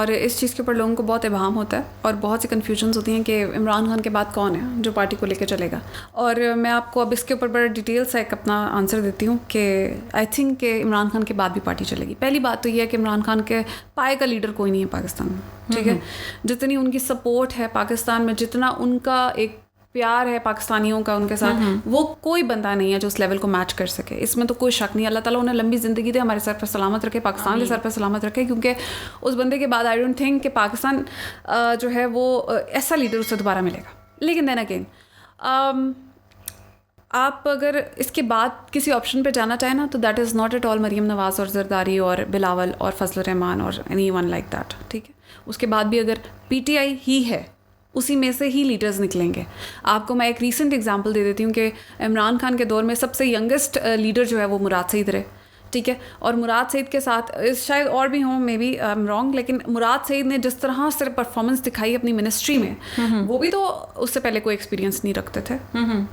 और इस चीज़ के ऊपर लोगों को बहुत इबाहम होता है और बहुत सी कन्फ्यूजन्स होती हैं कि इमरान खान के बाद कौन है जो पार्टी को लेकर चलेगा। और मैं आपको अब इसके ऊपर बड़ा डिटेल से एक अपना आंसर देती हूँ कि आई थिंक कि इमरान खान के बाद भी पार्टी चलेगी। पहली बात तो ये है कि इमरान खान के पाए का लीडर कोई नहीं है पाकिस्तान में, ठीक है। जितनी उनकी सपोर्ट है पाकिस्तान में, जितना उनका एक प्यार है पाकिस्तानियों का उनके साथ, वो कोई बंदा नहीं है जो उस लेवल को मैच कर सके। इसमें तो कोई शक नहीं। अल्लाह ताला उन्हें लंबी ज़िंदगी दे, हमारे सर पर सलामत रखे, पाकिस्तान के सर पर सलामत रखे, क्योंकि उस बंदे के बाद आई डोंट थिंक कि पाकिस्तान जो है वो ऐसा लीडर उससे दोबारा मिलेगा। लेकिन देन अगेन आप अगर इसके बाद किसी ऑप्शन पे जाना चाहें ना, तो that is not at all Maryam Nawaz और जरदारी और बिलावल और फजल रहमान और एनी वन लाइक दैट, ठीक है। उसके बाद भी अगर PTI ही है, उसी में से ही लीडर्स निकलेंगे। आपको मैं एक रीसेंट एग्जांपल दे देती हूँ कि इमरान खान के दौर में सबसे यंगेस्ट लीडर जो है वो मुराद सईद रहे, ठीक है। और मुराद सईद के साथ शायद और भी हों, maybe I am wrong, लेकिन मुराद सईद ने जिस तरह से परफॉर्मेंस दिखाई अपनी मिनिस्ट्री में, वो भी तो उससे पहले कोई एक्सपीरियंस नहीं रखते थे,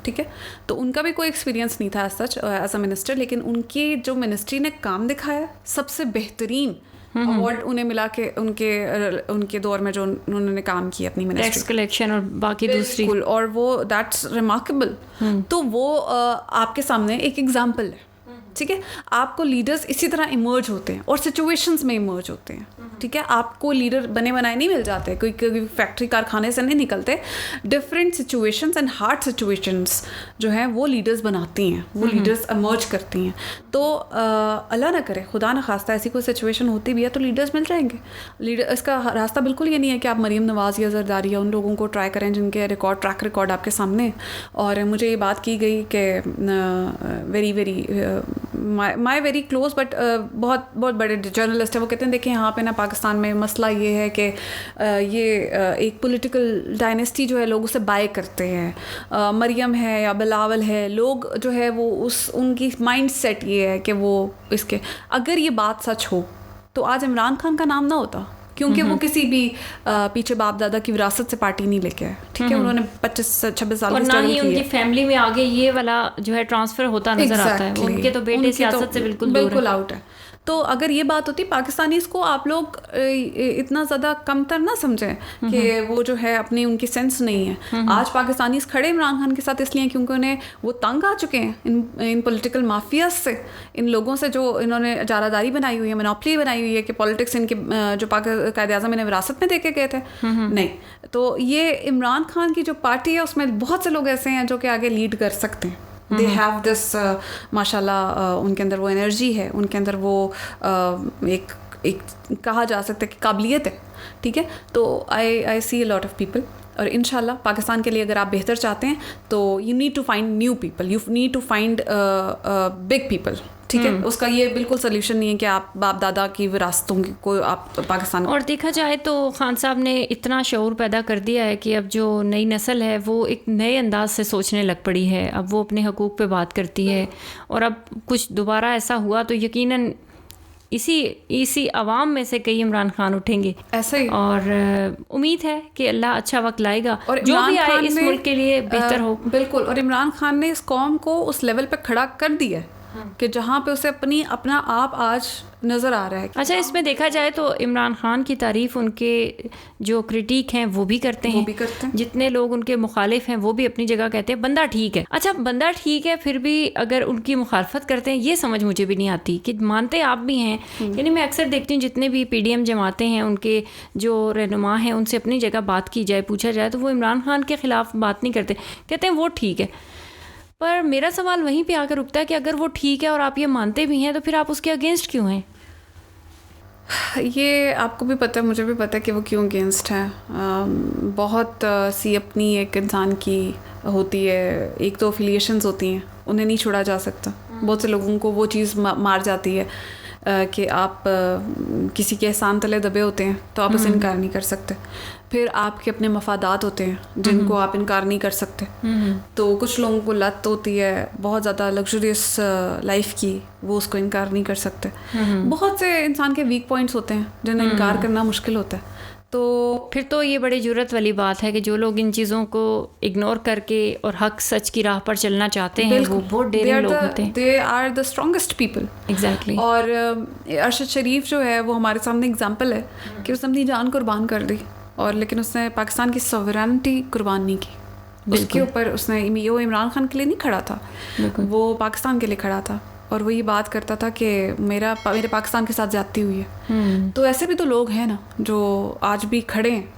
ठीक है। तो उनका भी कोई एक्सपीरियंस नहीं था सच एज अ मिनिस्टर, लेकिन उनकी जो मिनिस्ट्री ने काम दिखाया, सबसे बेहतरीन अवार्ड उन्हें मिला के उनके दौर में जो उन्होंने काम किया अपनी मिनिस्ट्री, टैक्स कलेक्शन और बाकी दूसरी, और वो दैट्स रिमार्केबल। तो वो आपके सामने एक एग्जाम्पल है, ठीक है। आपको लीडर्स इसी तरह इमर्ज होते हैं और सिचुएशंस में इमर्ज होते हैं, ठीक है। आपको लीडर बने बनाए नहीं मिल जाते, कोई फैक्ट्री कारखाने से नहीं निकलते। Different situations and hard situations जो हैं वो लीडर्स बनाती हैं, वो लीडर्स इमर्ज करती हैं। तो अल्लाह ना करे, खुदा ना खास्ता ऐसी कोई सिचुएशन होती भी है तो लीडर्स मिल जाएंगे। लीडर इसका रास्ता बिल्कुल ये नहीं है कि आप मरीम नवाज़ या जरदारी या उन लोगों को ट्राई करें जिनके ट्रैक रिकॉर्ड आपके सामने। और मुझे ये बात की गई कि माई वेरी क्लोज बट बहुत बड़े जर्नलिस्ट है, वो कहते हैं देखिए यहाँ पे ना पाकिस्तान में मसला ये है कि ये एक पॉलिटिकल डायनेस्टी जो है लोग उसे बाय करते हैं। मरियम है या बिलावल है, लोग जो है वो उनकी माइंड सेट ये है कि वो इसके, अगर ये बात सच हो तो आज इमरान खान का नाम ना होता, क्योंकि वो किसी भी पीछे बाप दादा की विरासत से पार्टी नहीं लेके आए, ठीक है। उन्होंने 25-26 साल और ना ही उनकी फैमिली में आगे ये वाला जो है ट्रांसफर होता नजर आता है। उनके तो बेटे सियासत से बिल्कुल आउट है। तो अगर ये बात होती, पाकिस्तानीज़ को आप लोग इतना ज़्यादा कमतर ना समझें कि वो जो है अपनी उनकी सेंस नहीं है। आज पाकिस्तानीज़ खड़े इमरान खान के साथ इसलिए क्योंकि उन्हें वो तंग आ चुके हैं इन पॉलिटिकल माफियाज से, इन लोगों से जो इन्होंने जारादारी बनाई हुई है, मोनोपोली बनाई हुई है कि पॉलिटिक्स इनके जो कायद-ए-आज़म इन्हें विरासत में देके गए थे। नहीं, तो ये इमरान खान की जो पार्टी है उसमें बहुत से लोग ऐसे हैं जो कि आगे लीड कर सकते हैं। दे हैव दिस माशाल्लाह, उनके अंदर वो एनर्जी है, उनके अंदर वो एक कहा जा सकता है कि काबिलियत है, ठीक है। तो आई सी अ लॉट ऑफ पीपल, और इंशाल्लाह पाकिस्तान के लिए अगर आप बेहतर चाहते हैं तो you need to find new people, you need to find big people, ठीक है। उसका ये बिल्कुल सोल्यूशन नहीं है कि आप बाप दादा की विरासतों को आप पाकिस्तान। और देखा जाए तो खान साहब ने इतना शऊर पैदा कर दिया है कि अब जो नई नस्ल है वो एक नए अंदाज से सोचने लग पड़ी है। अब वो अपने हकूक़ पे बात करती है, और अब कुछ दोबारा ऐसा हुआ तो यकीनन इसी आवाम में से कई इमरान खान उठेंगे, ऐसा ही। और उम्मीद है कि अल्लाह अच्छा वक्त लाएगा और जो भी आए इस मुल्क के लिए बेहतर हो। बिल्कुल। और इमरान खान ने इस कौम को उस लेवल पे खड़ा कर दिया है कि जहाँ पे उसे अपना आप आज नज़र आ रहा है। अच्छा, इसमें देखा जाए तो इमरान खान की तारीफ़ उनके जो क्रिटिक हैं वो भी करते हैं, जितने लोग उनके मुखालिफ हैं वो भी अपनी जगह कहते हैं बंदा ठीक है। अच्छा, बंदा ठीक है, फिर भी अगर उनकी मुखालफत करते हैं, ये समझ मुझे भी नहीं आती कि मानते आप भी हैं। यानी मैं अक्सर देखती हूँ जितने भी PDM जमाते हैं, उनके जो रहनुमा हैं, उनसे अपनी जगह बात की जाए, पूछा जाए तो वो इमरान खान के ख़िलाफ़ बात नहीं करते, कहते हैं वो ठीक है। पर मेरा सवाल वहीं पे आकर रुकता है कि अगर वो ठीक है और आप ये मानते भी हैं तो फिर आप उसके अगेंस्ट क्यों हैं? ये आपको भी पता है, मुझे भी पता है कि वो क्यों अगेंस्ट है। बहुत सी अपनी एक इंसान की होती है, एक तो एफिलिएशंस होती हैं, उन्हें नहीं छोड़ा जा सकता। बहुत से लोगों को वो चीज़ मार जाती है कि आप किसी के एहसान तले दबे होते हैं तो आप उसे इनकार नहीं कर सकते। फिर आपके अपने मफादात होते हैं जिनको आप इनकार नहीं कर सकते। तो कुछ लोगों को लत होती है बहुत ज़्यादा लग्जरियस लाइफ की, वो उसको इनकार नहीं कर सकते। बहुत से इंसान के वीक पॉइंट्स होते हैं जिन्हें इनकार करना मुश्किल होता है। तो फिर तो ये बड़ी ज़रूरत वाली बात है कि जो लोग इन चीज़ों को इग्नोर करके और हक सच की राह पर चलना चाहते हैं वो बहुत डेयरिंग लोग होते हैं। They are the strongest people. Exactly. और अरशद शरीफ जो है वो हमारे सामने एग्जाम्पल है कि उसने अपनी जान कुर्बान कर दी, और लेकिन उसने पाकिस्तान की सॉवरेनिटी कुर्बान नहीं की। उसके ऊपर उसने वो इमरान खान के लिए नहीं खड़ा था, वो पाकिस्तान के लिए खड़ा था, और वो ये बात करता था कि मेरे पाकिस्तान के साथ ज्यादती हुई है। तो ऐसे भी तो लोग हैं ना जो आज भी खड़े हैं।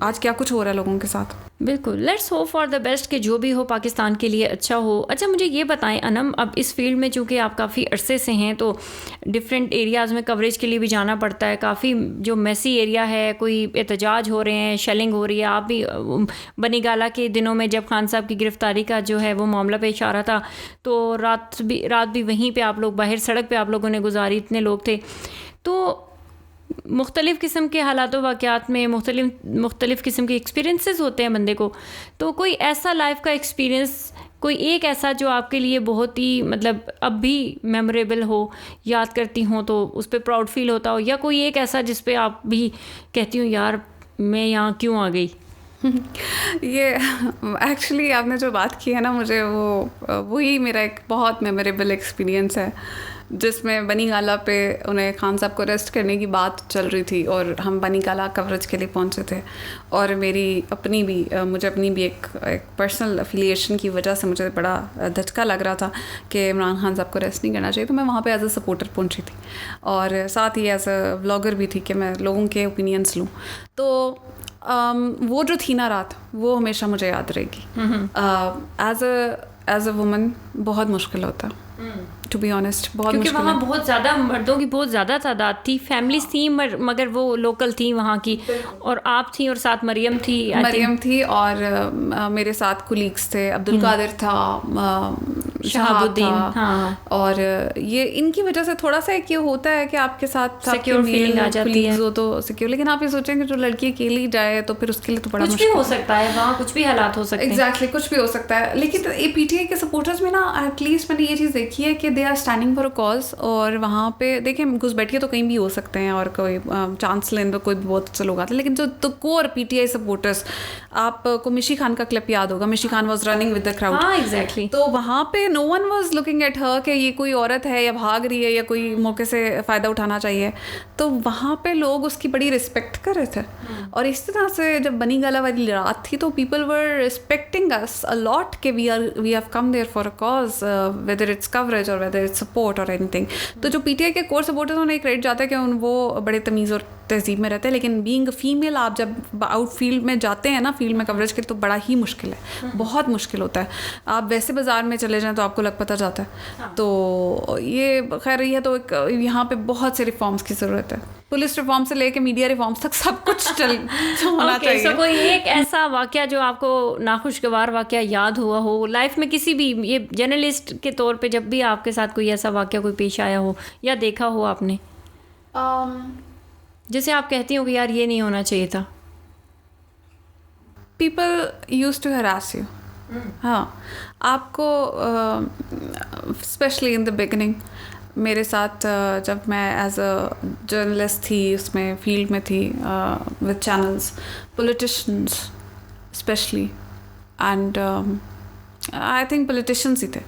आज क्या कुछ हो रहा है लोगों के साथ। बिल्कुल, let's hope for the best कि जो भी हो पाकिस्तान के लिए अच्छा हो। अच्छा, मुझे ये बताएं अनम, अब इस फील्ड में चूँकि आप काफ़ी अरसे से हैं तो डिफरेंट एरियाज़ में कवरेज के लिए भी जाना पड़ता है। काफ़ी जो मैसी एरिया है, कोई एहतजाज हो रहे हैं, शेलिंग हो रही है। आप भी बनी गाला के दिनों में जब खान साहब की गिरफ्तारी का जो है वो मामला पेश आ रहा था तो रात भी वहीं पर आप लोग बाहर सड़क पर आप लोगों ने गुजारी, इतने लोग थे। तो मुख्तलिफ़ किस्म के हालात व वाक़यात में मुख्तलिफ़ किस्म के एक्सपीरियंसेस होते हैं बंदे को। तो कोई ऐसा लाइफ का एक्सपीरियंस, कोई एक ऐसा जो आपके लिए बहुत ही मतलब अब भी मेमोरेबल हो, याद करती हो तो उस पर प्राउड फील होता हो, या कोई एक ऐसा जिस पे आप भी कहती हूँ यार मैं यहाँ क्यों आ गई? ये एक्चुअली आपने जो बात की है ना, मुझे वही मेरा एक बहुत मेमोरेबल एक्सपीरियंस है, जिसमें बनी गाला पे उन्हें खान साहब को अरेस्ट करने की बात चल रही थी और हम बनी गाला कवरेज के लिए पहुंचे थे। और मुझे अपनी भी एक पर्सनल अफिलिएशन की वजह से मुझे बड़ा धचका लग रहा था कि इमरान खान साहब को अरेस्ट नहीं करना चाहिए। तो मैं वहाँ पे एज अ सपोर्टर पहुंची थी और साथ ही एज अ व्लॉगर भी थी कि मैं लोगों के ओपिनियंस लूँ। तो वो जो थी ना रात, वो हमेशा मुझे याद रहेगी। एज अ वुमन बहुत मुश्किल होता है, टू बी ऑनेस्ट, बहुत क्योंकि मुश्किल वहाँ बहुत ज़्यादा मर्दों की बहुत ज़्यादा तादाद थी, फैमिलीज थी मगर वो लोकल थी वहाँ की, और आप थी और साथ मरियम थी और मेरे साथ कुलीग्स थे, अब्दुल कादिर था, शहाबुद्दीन, हाँ। और ये इनकी वजह से थोड़ा सा एक ये होता है कि आपके साथ सिक्योर फीलिंग आ जाती है, हो तो सिक्योर। लेकिन आप ये सोचें कि जो लड़की अकेली जाए तो फिर उसके लिए तो बड़ा कुछ भी हो सकता है, वहाँ कुछ भी हालात हो सकते हैं। एग्जैक्टली, कुछ भी हो सकता है। लेकिन पीटीआई के सपोर्टर्स में ना एटलीस्ट मैंने ये चीज़ देखी है कि they are standing for a cause. और वहाँ पे देखें घुसपैठिए तो कहीं भी हो सकते हैं और कोई चांस लेने तो कोई भी बहुत अच्छे लोग आते हैं, लेकिन जो तो कोर पीटीआई सपोर्टर्स, आपको मिशी खान का क्लिप याद होगा, Mishi Khan was running with the crowd. हाँ एग्जैक्टली। तो वहाँ पे no one was looking at her कि ये कोई औरत है या भाग रही है या कोई मौके से फ़ायदा उठाना चाहिए। तो वहाँ पे लोग उसकी बड़ी रिस्पेक्ट कर रहे थे। और इस तरह से जब बनी गाला वाली रात थी तो people were respecting us a lot कि we have come there for a cause, whether it's coverage और वेदर इट्स सपोर्ट और एनीथिंग। तो जो पीटीआई के कोर सपोर्टर्स उन्हें एक क्रेडिट जाता है कि वो बड़े तमीज़ और तहजीब में रहते हैं, लेकिन बीइंग अ फीमेल आप जब आउट फील्ड में जाते हैं ना, फील्ड में कवरेज के, तो बड़ा ही मुश्किल है, बहुत मुश्किल होता है। आप वैसे बाज़ार में चले जाएं तो आपको लग पता जाता है। तो ये खैर ये तो एक यहाँ पे बहुत से रिफॉर्म्स की ज़रूरत है, पुलिस रिफॉर्म से लेके मीडिया रिफॉर्म्स तक सब कुछ होना चाहिए। so कोई एक ऐसा वाक़या जो आपको नाखुशगवार वाक़या याद हुआ हो लाइफ में, किसी भी, ये जर्नलिस्ट के तौर पे जब भी आपके साथ कोई ऐसा वाक़या कोई पेश आया हो या देखा हो आपने, जैसे आप कहती हो कि यार ये नहीं होना चाहिए था? People used to harass you. हाँ, आपको स्पेशली इन द बिगिनिंग, मेरे साथ जब मैं एज अ जर्नलिस्ट थी, उसमें फील्ड में थी with channels, politicians specially, and I think politicians ही थे।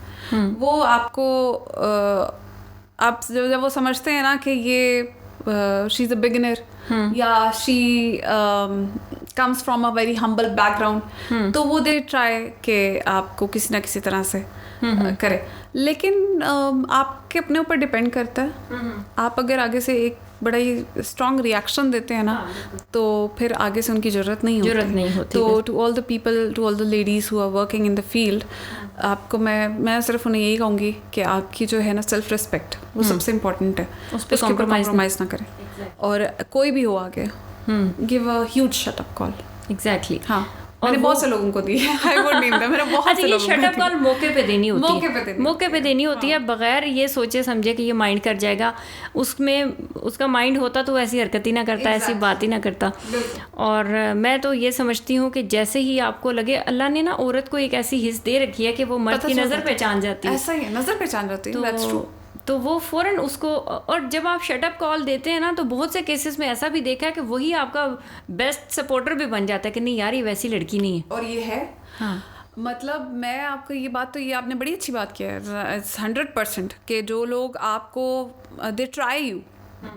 वो आपको आप जब वो समझते हैं ना कि ये शी इज़ अ बिगिनर या she comes from a very humble background, तो वो दे ट्राई कि आपको किसी ना किसी तरह से करे। लेकिन आपके अपने ऊपर डिपेंड करता है। आप अगर आगे से एक बड़ा ही स्ट्रॉन्ग रिएक्शन देते हैं ना, तो फिर आगे से उनकी ज़रूरत नहीं होती। तो to all the people, to all the ladies who are working in the field, आपको मैं सिर्फ उन्हें यही कहूँगी कि आपकी जो है ना सेल्फ रिस्पेक्ट, वो सबसे इम्पोर्टेंट है, उसके ऊपर कॉम्प्रोमाइज़ ना करें। और कोई भी हो आगे, give a huge shut up call. Exactly, हाँ। मैंने बहुत से लोगों को दी है, आई वुड नेम देम, मैंने बहुत से लोगों को शट अप कॉल मौके पे देनी होती है, मौके पे देनी होती है, हाँ। बगैर ये सोचे समझे कि ये माइंड कर जाएगा। उसमें उसका माइंड होता तो ऐसी हरकत ही ना करता, ऐसी बात ही ना करता। और मैं तो ये समझती हूँ कि जैसे ही आपको लगे, अल्लाह ने ना औरत को एक ऐसी हिस्स दे रखी है कि वो मर्द की नज़र पहचान जाती है। ऐसा ही है, नज़र पहचान जाती है। तो वो फ़ौरन उसको, और जब आप शट अप कॉल देते हैं ना, तो बहुत से केसेस में ऐसा भी देखा है कि वही आपका बेस्ट सपोर्टर भी बन जाता है कि नहीं यार ये वैसी लड़की नहीं है। और ये है, हाँ, मतलब मैं आपको ये बात, तो ये आपने बड़ी अच्छी बात की है 100% कि जो लोग आपको दे ट्राई यू,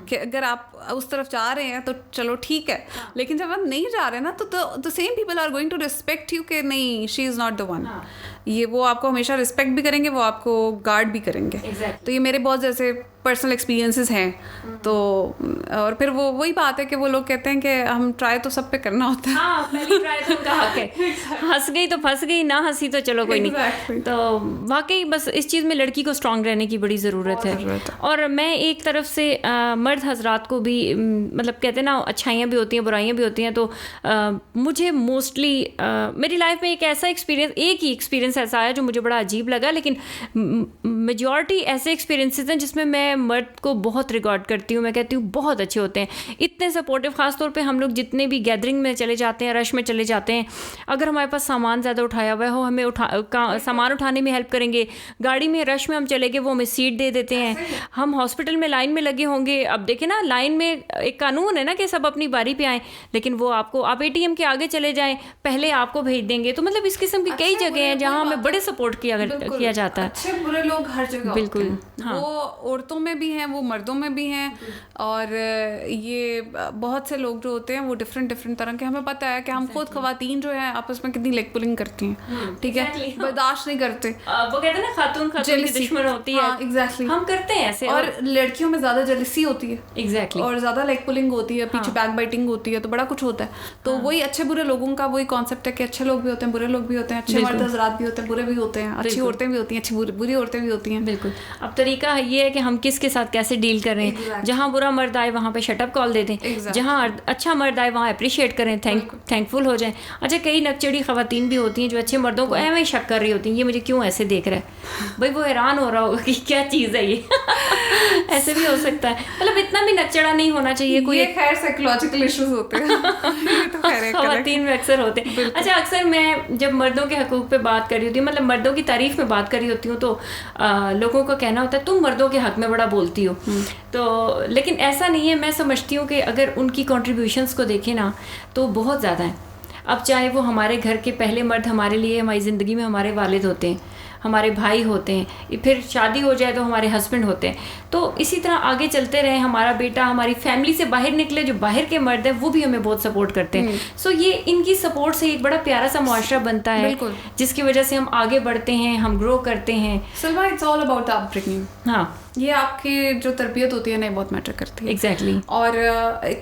कि अगर आप उस तरफ जा रहे हैं तो चलो ठीक है, लेकिन जब आप नहीं जा रहे हैं ना तो the same people are going to respect you कि नहीं she is not the one. ये वो आपको हमेशा रिस्पेक्ट भी करेंगे, वो आपको गार्ड भी करेंगे। exactly. तो ये मेरे बहुत जैसे पर्सनल एक्सपीरियंसेस हैं। तो और फिर वो वही बात है कि वो लोग कहते हैं कि हम ट्राई तो सब पे करना होता है। हाँ, पहली ट्राई तो उनका हक है। हंस गई तो फंस गई, ना हंसी तो चलो कोई नहीं। तो वाकई बस इस चीज़ में लड़की को स्ट्रांग रहने की बड़ी ज़रूरत है। और मैं एक तरफ से मर्द हजरात को भी, मतलब कहते हैं ना अच्छाइयाँ भी होती हैं बुराइयाँ भी होती हैं, तो मुझे मोस्टली मेरी लाइफ में एक ऐसा एक्सपीरियंस, एक ही एक्सपीरियंस ऐसा आया जो मुझे बड़ा अजीब लगा, लेकिन मेजॉरिटी ऐसे एक्सपीरियंसेस हैं जिसमें मैं मर्द को बहुत रिकॉर्ड करती हूँ। मैं कहती हूँ बहुत अच्छे होते हैं, इतने सपोर्टिव। ख़ास तौर पे हम लोग जितने भी गैदरिंग में चले जाते हैं, रश में चले जाते हैं, अगर हमारे पास सामान ज़्यादा उठाया हुआ हो, हमें सामान उठाने में हेल्प करेंगे। गाड़ी में रश में हम चले गए, वो हमें सीट दे देते हैं। हम हॉस्पिटल में लाइन में लगे होंगे, अब देखें ना लाइन में एक कानून है ना कि सब अपनी बारी पे आएँ, लेकिन वो आपको, आप ATM के आगे चले जाएँ, पहले आपको भेज देंगे। तो मतलब इस किस्म की कई जगह हैं जहाँ हमें बड़े सपोर्ट किया जाता है। अच्छे बुरे लोग हर जगह बिल्कुल, हाँ। वो औरतों में भी हैं, वो मर्दों में भी हैं, और ये बहुत से लोग जो होते हैं वो डिफरेंट तरह के। हमें पता है कि हम खुद खवातीन जो है आपस में कितनी लेग पुलिंग करती हैं, ठीक है, बर्दाश्त नहीं करते। वो कहते हैं ना खातून की दुश्मन होती है। एग्जैक्टली, हम करते हैं ऐसे। और लड़कियों में ज्यादा जेलसी होती है, एग्जैक्टली, और ज्यादा लेग पुलिंग होती है, पीछे बैक बाइटिंग होती है, तो बड़ा कुछ होता है। तो वही अच्छे बुरे लोगों का वही कॉन्सेप्ट है कि अच्छे लोग भी होते हैं, बुरे लोग भी होते हैं, अच्छे मर्द हज़रात भी होते हैं, बुरे भी होते हैं, अच्छी औरतें भी होती हैं, अच्छी बुरी औरतें भी होती हैं। बिल्कुल। अब तरीका ये है कि हम किसके साथ कैसे डील कर रहे हैं। जहाँ बुरा मर्द आए वहाँ पे शटअप कॉल दे दें, जहाँ अच्छा मर्द आए वहाँ अप्रिशिएट करें, थैंकफुल हो जाएं। अच्छा, कई नकचड़ी खवातीन भी होती हैं जो अच्छे मर्दों को ऐਵੇਂ शक कर रही होती हैं, ये मुझे क्यों ऐसे देख रहा है, भाई वो हैरान हो रहा होगा कि क्या चीज़ है ये। ऐसे भी हो सकता है, मतलब इतना भी नकचड़ा नहीं होना चाहिए कोई। ये खैर साइकोलॉजिकल इश्यूज होते हैं, तो खवातीन में अक्सर होते हैं। अच्छा, अक्सर मैं जब मर्दों के हकूक़ पे बात कर रही होती हूँ, मतलब मर्दों की तारीफ़ में बात कर रही होती हूँ, तो लोगों का कहना होता है तुम मर्दों के हक़ में बड़ा बोलती हो। तो लेकिन ऐसा नहीं है। मैं समझती हूँ कि अगर उनकी कॉन्ट्रीब्यूशंस को देखें ना तो बहुत ज़्यादा है। अब चाहे वो हमारे घर के पहले मर्द हमारे लिए, हमारी ज़िंदगी में हमारे वालिद होते हैं, हमारे भाई होते हैं, फिर शादी हो जाए तो हमारे हस्बैंड होते हैं, तो इसी तरह आगे चलते रहे। हमारा बेटा, हमारी फैमिली से बाहर निकले जो बाहर के मर्द हैं वो भी हमें बहुत सपोर्ट करते हैं। सो ये इनकी सपोर्ट से एक बड़ा प्यारा सा मुआशरा बनता है, जिसकी वजह से हम आगे बढ़ते हैं, हम ग्रो करते हैं। Salma, it's all about the upbringing. हाँ, ये आपकी जो तरबियत होती है ना, बहुत मैटर करती है। एग्जैक्टली। और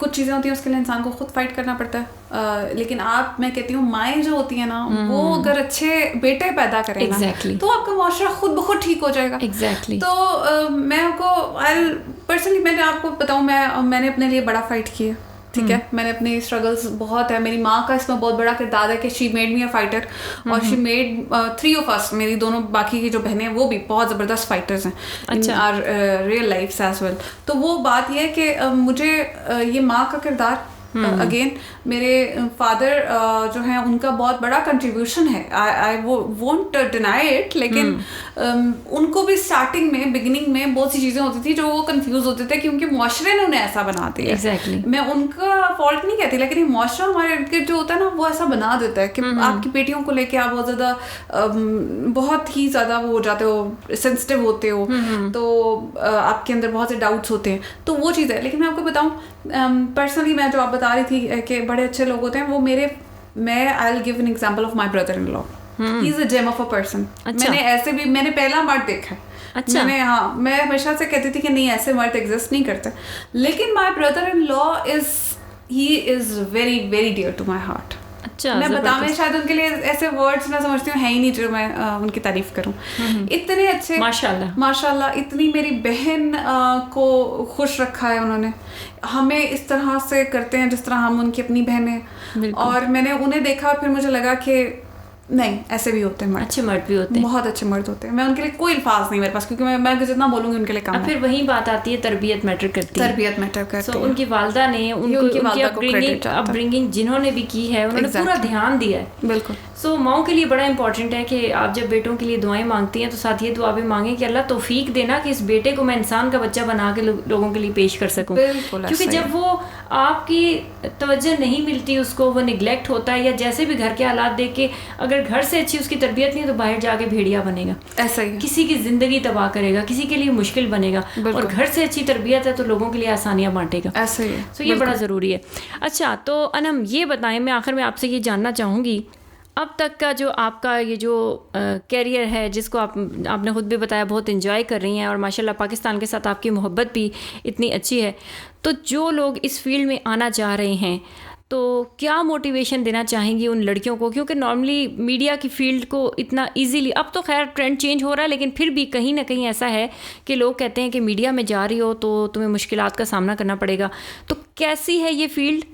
कुछ चीज़ें होती हैं उसके लिए इंसान को खुद फाइट करना पड़ता है, लेकिन मैं कहती हूँ माएँ जो होती हैं ना, वो अगर अच्छे बेटे पैदा करें ना, तो आपका मुआशरा खुद ब खुद ठीक हो जाएगा। एग्जैक्टली। तो मैं आपको पर्सनली, मैंने आपको बताऊँ, मैंने अपने लिए बड़ा फाइट किया, ठीक है। मैंने अपनी स्ट्रगल्स बहुत है। मेरी माँ का इसमें बहुत बड़ा किरदार है कि she made me a fighter, और शी मेड 3 of us, मेरी दोनों बाकी की जो बहनें हैं वो भी बहुत ज़बरदस्त फाइटर्स हैं in our real life as well. तो वो बात ये है कि मुझे ये माँ का किरदार, अगेन मेरे फादर जो हैं उनका बहुत बड़ा कंट्रीब्यूशन है, आई वोंट डिनाई इट, लेकिन उनको भी स्टार्टिंग में, बिगिनिंग में बहुत सी चीज़ें होती थी जो वो कंफ्यूज होते थे क्योंकि मुआशरे ने उन्हें ऐसा बना दिया। Exactly. मैं उनका फॉल्ट नहीं कहती, लेकिन मुआशरा हमारे इर्द गिर्द जो होता है ना, वो ऐसा बना देता है कि आपकी बेटियों को लेके आप बहुत ज़्यादा, बहुत ही ज़्यादा वो हो जाते हो, सेंसिटिव होते हो, तो आपके अंदर बहुत से डाउट्स होते हैं, तो वो चीज़ है। लेकिन मैं आपको बताऊँ पर्सनली, मैं जो आप बता रही थी कि बड़े अच्छे लोग होते हैं, वो मैं I will give an example of my brother in law. He is a gem of a person. मैंने पहला मर्द देखा है। अच्छा। मैं हमेशा से कहती थी कि नहीं, ऐसे मर्द एग्जिस्ट नहीं करते, लेकिन my brother in law he is very very dear to my heart. अच्छा, मैं बताऊँ, शायद उनके लिए ऐसे वर्ड्स मैं समझती हूँ है ही नहीं जो मैं उनकी तारीफ करूँ। इतने अच्छे, माशाल्लाह, इतनी मेरी बहन को खुश रखा है उन्होंने, हमें इस तरह से करते हैं जिस तरह हम उनकी अपनी बहनें। और मैंने उन्हें देखा और फिर मुझे लगा कि नहीं, ऐसे भी होते हैं मर्द, अच्छे मर्द भी होते हैं, बहुत अच्छे मर्द होते हैं। मैं उनके लिए कोई अल्फाज नहीं मेरे पास, क्योंकि मैं जितना बोलूँगी उनके लिए काम। फिर वही बात आती है, तरबियत मैटर करती है, तरबियत मैटर करती है। उनकी वालदा ने उनकी अपब्रिंगिंग जिन्होंने भी की है उन्होंने पूरा ध्यान दिया है। बिल्कुल। सो माओं के लिए बड़ा इंपॉर्टेंट है कि आप जब बेटों के लिए दुआएं मांगती हैं तो साथ ये दुआ भी मांगें कि अल्लाह तौफीक देना कि इस बेटे को मैं इंसान का बच्चा बना के लोगों के लिए पेश कर सकूं। क्योंकि जब वो आपकी तवज्जो नहीं मिलती, उसको वो निगलेक्ट होता है, या जैसे भी घर के हालात देख के अगर घर से अच्छी उसकी तरबियत नहीं है तो बाहर जाके भेड़िया बनेगा, ऐसा ही किसी की जिंदगी तबाह करेगा, किसी के लिए मुश्किल बनेगा। और घर से अच्छी तरबियत है तो लोगों के लिए आसानियां बांटेगा। ऐसा ही है। तो ये बड़ा ज़रूरी है। अच्छा, तो अनम ये बताएं, मैं आखिर में आपसे ये जानना चाहूँगी, अब तक का जो आपका ये जो कैरियर है, जिसको आपने ख़ुद भी बताया बहुत एंजॉय कर रही हैं, और माशाल्लाह पाकिस्तान के साथ आपकी मोहब्बत भी इतनी अच्छी है, तो जो लोग इस फील्ड में आना चाह रहे हैं तो क्या मोटिवेशन देना चाहेंगी उन लड़कियों को? क्योंकि नॉर्मली मीडिया की फील्ड को इतना इजीली, अब तो खैर ट्रेंड चेंज हो रहा है, लेकिन फिर भी कहीं ना कहीं ऐसा है कि लोग कहते हैं कि मीडिया में जा रही हो तो तुम्हें मुश्किलात का सामना करना पड़ेगा। तो कैसी है ये फील्ड,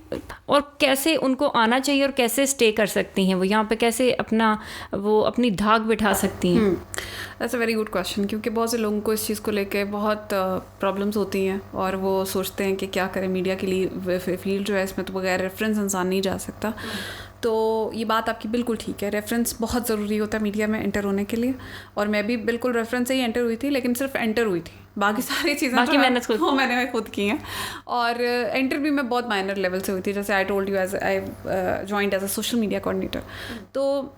और कैसे उनको आना चाहिए, और कैसे स्टे कर सकती हैं वो यहाँ पे, कैसे अपनी धाक बिठा सकती हैं? That's a very good question, क्योंकि बहुत से लोगों को इस चीज़ को लेके बहुत प्रॉब्लम्स होती हैं और वो सोचते हैं कि क्या करें, मीडिया के लिए फील्ड जो है इसमें तो बगैर रेफरेंस इंसान नहीं जा सकता। तो ये बात आपकी बिल्कुल ठीक है, रेफरेंस बहुत ज़रूरी होता है मीडिया में एंटर होने के लिए, और मैं भी बिल्कुल रेफरेंस से ही एंटर हुई थी, लेकिन सिर्फ एंटर हुई थी, बाकी सारी चीज़ें मैंने खुद की हैं। और एंटर भी मैं बहुत माइनर लेवल से हुई थी, जैसे I told you I joined as a social media coordinator. तो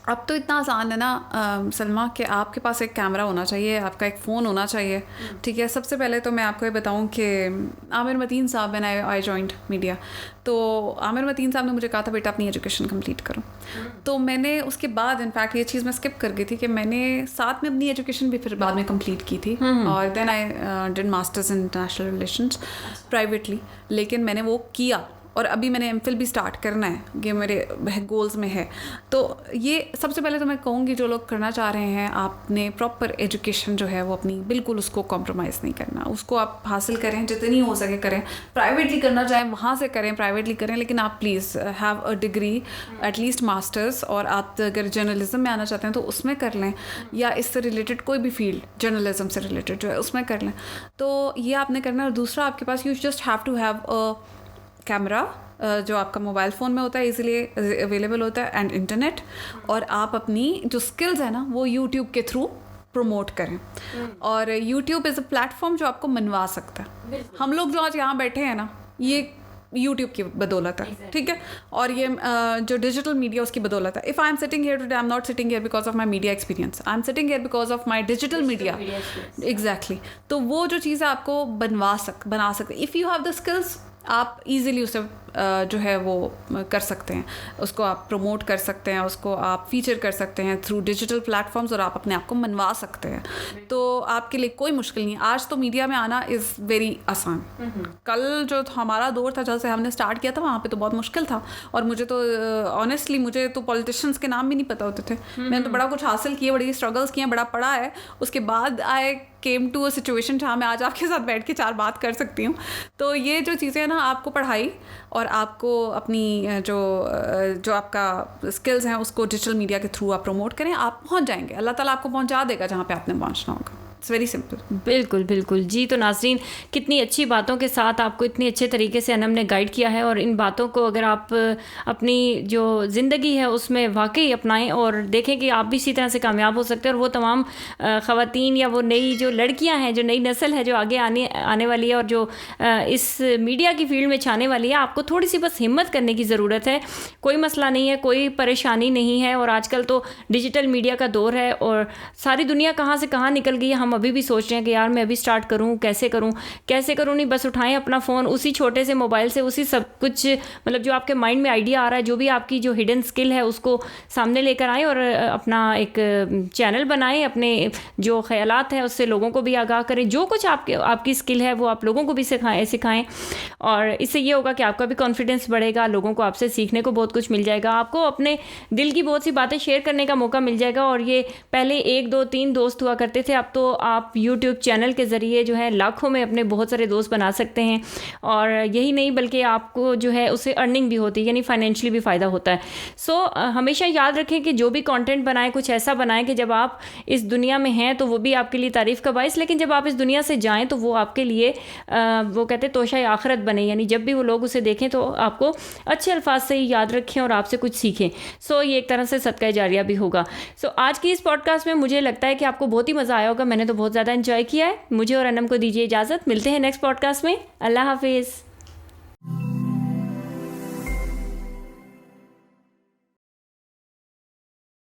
अब तो इतना आसान है ना सलमा, कि आपके पास एक कैमरा होना चाहिए, आपका एक फ़ोन होना चाहिए, ठीक है। सबसे पहले तो मैं आपको ये बताऊं कि आमिर मतीन साहब, व्हेन आई जॉइंड मीडिया, तो आमिर मतीन साहब ने मुझे कहा था बेटा अपनी एजुकेशन कंप्लीट करो। तो मैंने उसके बाद इनफैक्ट ये चीज़ मैं स्किप कर गई थी कि मैंने साथ में अपनी एजुकेशन भी फिर बाद में कंप्लीट की थी, और then I did masters in international relations privately, लेकिन मैंने वो किया, और अभी मैंने एमफिल भी स्टार्ट करना है, ये मेरे गोल्स में है। तो ये सबसे पहले तो मैं कहूँगी जो लोग करना चाह रहे हैं, आपने प्रॉपर एजुकेशन जो है वो अपनी बिल्कुल उसको कॉम्प्रोमाइज़ नहीं करना, उसको आप हासिल करें, जितनी हो सके करें। प्राइवेटली करना चाहें वहाँ से करें, प्राइवेटली करें, लेकिन आप please have a degree, at least masters. और आप अगर जर्नलिज्म में आना चाहते हैं तो उसमें कर लें, या इससे रिलेटेड कोई भी फील्ड जर्नलिज्म से रिलेटेड जो है उसमें कर लें। तो ये आपने करना है। और दूसरा, आपके पास you just have to have a camera जो आपका मोबाइल फ़ोन में होता है, इजीली अवेलेबल होता है, एंड इंटरनेट। और आप अपनी जो स्किल्स है ना वो यूट्यूब के थ्रू प्रमोट करें। और यूट्यूब इज़ अ प्लेटफॉर्म जो आपको मनवा सकता है। हम लोग जो आज यहाँ बैठे हैं ना, ये यूट्यूब की बदौलत है, ठीक है। और ये जो डिजिटल मीडिया उसकी बदौलत है। If I am sitting here today, I am not sitting here because of my media experience, I am sitting here because of my digital media. Exactly. तो वो जो चीज़ें आपको बना सकते, if you have the skills, आप easily उसे जो है वो कर सकते हैं, उसको आप प्रमोट कर सकते हैं, उसको आप फीचर कर सकते हैं थ्रू डिजिटल प्लेटफॉर्म्स, और आप अपने आप को मनवा सकते हैं। तो आपके लिए कोई मुश्किल नहीं। आज तो मीडिया में आना इज़ वेरी आसान। कल जो हमारा दौर था, जब से हमने स्टार्ट किया था, वहाँ पे तो बहुत मुश्किल था। और मुझे तो ऑनेस्टली मुझे तो पॉलिटिशियंस के नाम भी नहीं पता होते थे। मैंने तो बड़ा कुछ हासिल किया, बड़ी स्ट्रगल्स किए, बड़ा पढ़ा है। उसके बाद आई केम टू अ सिचुएशन जहाँ मैं आज आपके साथ बैठ के 4 बात कर सकती हूँ। तो ये जो चीज़ें हैं ना, आपको पढ़ाई और आपको अपनी जो आपका स्किल्स हैं उसको डिजिटल मीडिया के थ्रू आप प्रमोट करें, आप पहुँच जाएंगे। अल्लाह ताला आपको पहुँचा देगा जहाँ पे आपने पहुँचना होगा। It's very simple. बिल्कुल बिल्कुल जी। तो नाज़रीन, कितनी अच्छी बातों के साथ आपको इतने अच्छे तरीके से अनम ने गाइड किया है, और इन बातों को अगर आप अपनी जो ज़िंदगी है उसमें वाकई अपनाएं और देखें कि आप भी इसी तरह से कामयाब हो सकते हैं। और वो तमाम ख़वातीन या वो नई जो लड़कियां हैं, जो नई नस्ल है जो आगे आने वाली है और जो इस मीडिया की फील्ड में छाने वाली है, आपको थोड़ी सी बस हिम्मत करने की ज़रूरत है। कोई मसला नहीं है, कोई परेशानी नहीं है। और आजकल तो डिजिटल मीडिया का दौर है और सारी दुनिया कहाँ से कहाँ निकल गई है। हम अभी भी सोच रहे हैं कि यार मैं अभी स्टार्ट करूं, कैसे करूं। नहीं, बस उठाएं अपना फ़ोन, उसी छोटे से मोबाइल से उसी सब कुछ, मतलब जो आपके माइंड में आइडिया आ रहा है, जो भी आपकी जो हिडन स्किल है उसको सामने लेकर आएँ और अपना एक चैनल बनाएं, अपने जो ख्यालात हैं उससे लोगों को भी आगाह करें। जो कुछ आपकी स्किल है वो आप लोगों को भी सिखाएं। और इससे ये होगा कि आपका भी कॉन्फिडेंस बढ़ेगा, लोगों को आपसे सीखने को बहुत कुछ मिल जाएगा, आपको अपने दिल की बहुत सी बातें शेयर करने का मौका मिल जाएगा। और ये पहले 1 2 3 दोस्त हुआ करते थे, अब तो आप यूट्यूब चैनल के ज़रिए जो है लाखों में अपने बहुत सारे दोस्त बना सकते हैं, और यही नहीं बल्कि आपको जो है उससे अर्निंग भी होती है, यानी फाइनेंशियली भी फ़ायदा होता है। सो हमेशा याद रखें कि जो भी कंटेंट बनाएं कुछ ऐसा बनाएं कि जब आप इस दुनिया में हैं तो वो भी आपके लिए तारीफ़ का बाइस, लेकिन जब आप इस दुनिया से जाएँ तो वो आपके लिए वो कहते हैं तोशा आखिरत बने, यानी जब भी वो लोग उसे देखें तो आपको अच्छे अल्फाज से ही याद रखें और आपसे कुछ सीखें। सो ये एक तरह से सदका जारिया भी होगा। सो आज की इस पॉडकास्ट में मुझे लगता है कि आपको बहुत ही मज़ा आया होगा। मैंने तो बहुत ज़्यादा एंजॉय किया है। मुझे और अनम को दीजिए इजाज़त, मिलते हैं नेक्स्ट पॉडकास्ट में। अल्लाह हाफिज़।